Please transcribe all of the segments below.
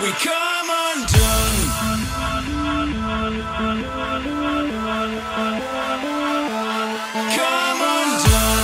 We come undone. Come undone.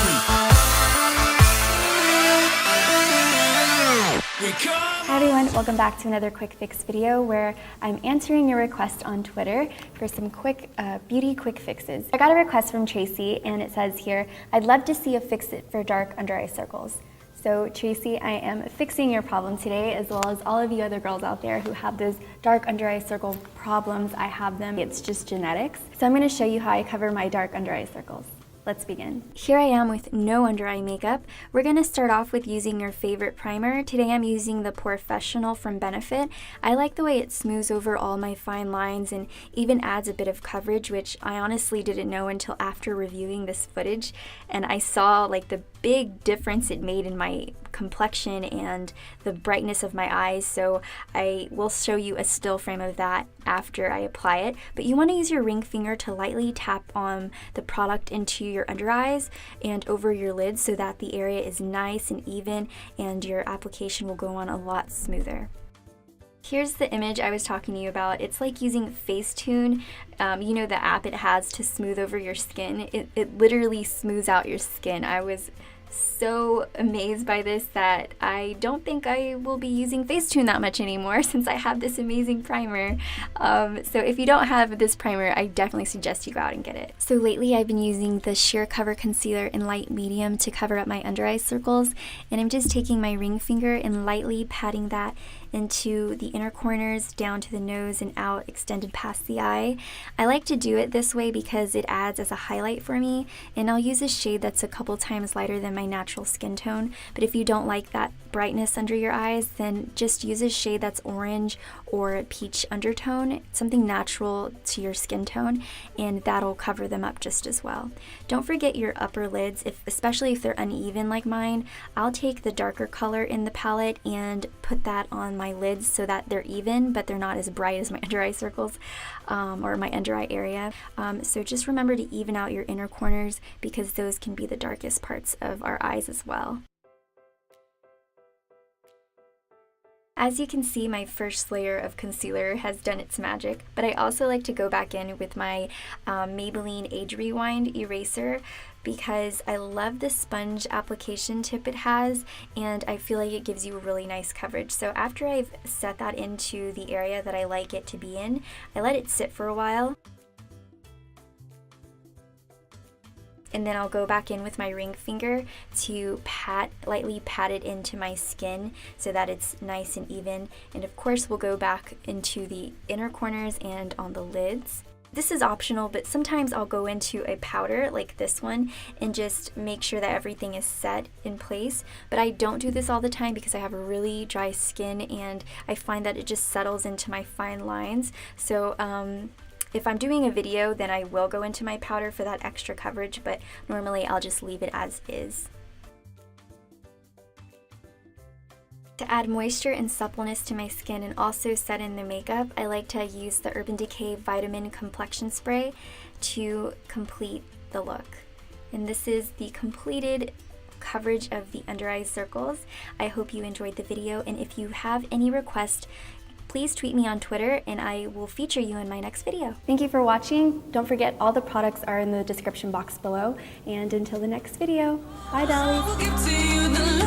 We come. Hi everyone, welcome back to another quick fix video where I'm answering your request on Twitter for some quick beauty quick fixes. I got a request from Tracy and it says here, I'd love to see a fix it for dark under eye circles. So Tracy, I am fixing your problem today, as well as all of you other girls out there who have those dark under eye circle problems. I have them, it's just genetics. So I'm gonna show you how I cover my dark under eye circles. Let's begin. Here I am with no under eye makeup. We're gonna start off with using your favorite primer. Today I'm using the Porefessional from Benefit. I like the way it smooths over all my fine lines and even adds a bit of coverage, which I honestly didn't know until after reviewing this footage. And I saw like the big difference it made in my complexion and the brightness of my eyes, so I will show you a still frame of that after I apply it. But you want to use your ring finger to lightly tap on the product into your under eyes and over your lids so that the area is nice and even and your application will go on a lot smoother. Here's the image I was talking to you about. It's like using Facetune, you know, the app it has to smooth over your skin. It literally smooths out your skin. I was so amazed by this that I don't think I will be using Facetune that much anymore since I have this amazing primer. So if you don't have this primer, I definitely suggest you go out and get it. So lately I've been using the Sheer Cover Concealer in light medium to cover up my under eye circles, and I'm just taking my ring finger and lightly patting that into the inner corners, down to the nose and out, extended past the eye. I like to do it this way because it adds as a highlight for me, and I'll use a shade that's a couple times lighter than my natural skin tone. But if you don't like that brightness under your eyes, then just use a shade that's orange or peach undertone, something natural to your skin tone, and that'll cover them up just as well. Don't forget your upper lids, especially if they're uneven like mine. I'll take the darker color in the palette and put that on my lids so that they're even, but they're not as bright as my under eye circles or my under eye area. So just remember to even out your inner corners because those can be the darkest parts of our eyes as well. As you can see, my first layer of concealer has done its magic, but I also like to go back in with my Maybelline Age Rewind eraser because I love the sponge application tip it has, and I feel like it gives you a really nice coverage. So after I've set that into the area that I like it to be in, I let it sit for a while. And then I'll go back in with my ring finger to lightly pat it into my skin so that it's nice and even. And of course we'll go back into the inner corners and on the lids. This is optional, but sometimes I'll go into a powder like this one and just make sure that everything is set in place. But I don't do this all the time because I have a really dry skin and I find that it just settles into my fine lines. So if I'm doing a video, then I will go into my powder for that extra coverage, but normally I'll just leave it as is. To add moisture and suppleness to my skin and also set in the makeup, I like to use the Urban Decay Vitamin Complexion Spray to complete the look. And this is the completed coverage of the under eye circles. I hope you enjoyed the video, and if you have any requests, please tweet me on Twitter and I will feature you in my next video. Thank you for watching. Don't forget all the products are in the description box below. And until the next video, bye dollies.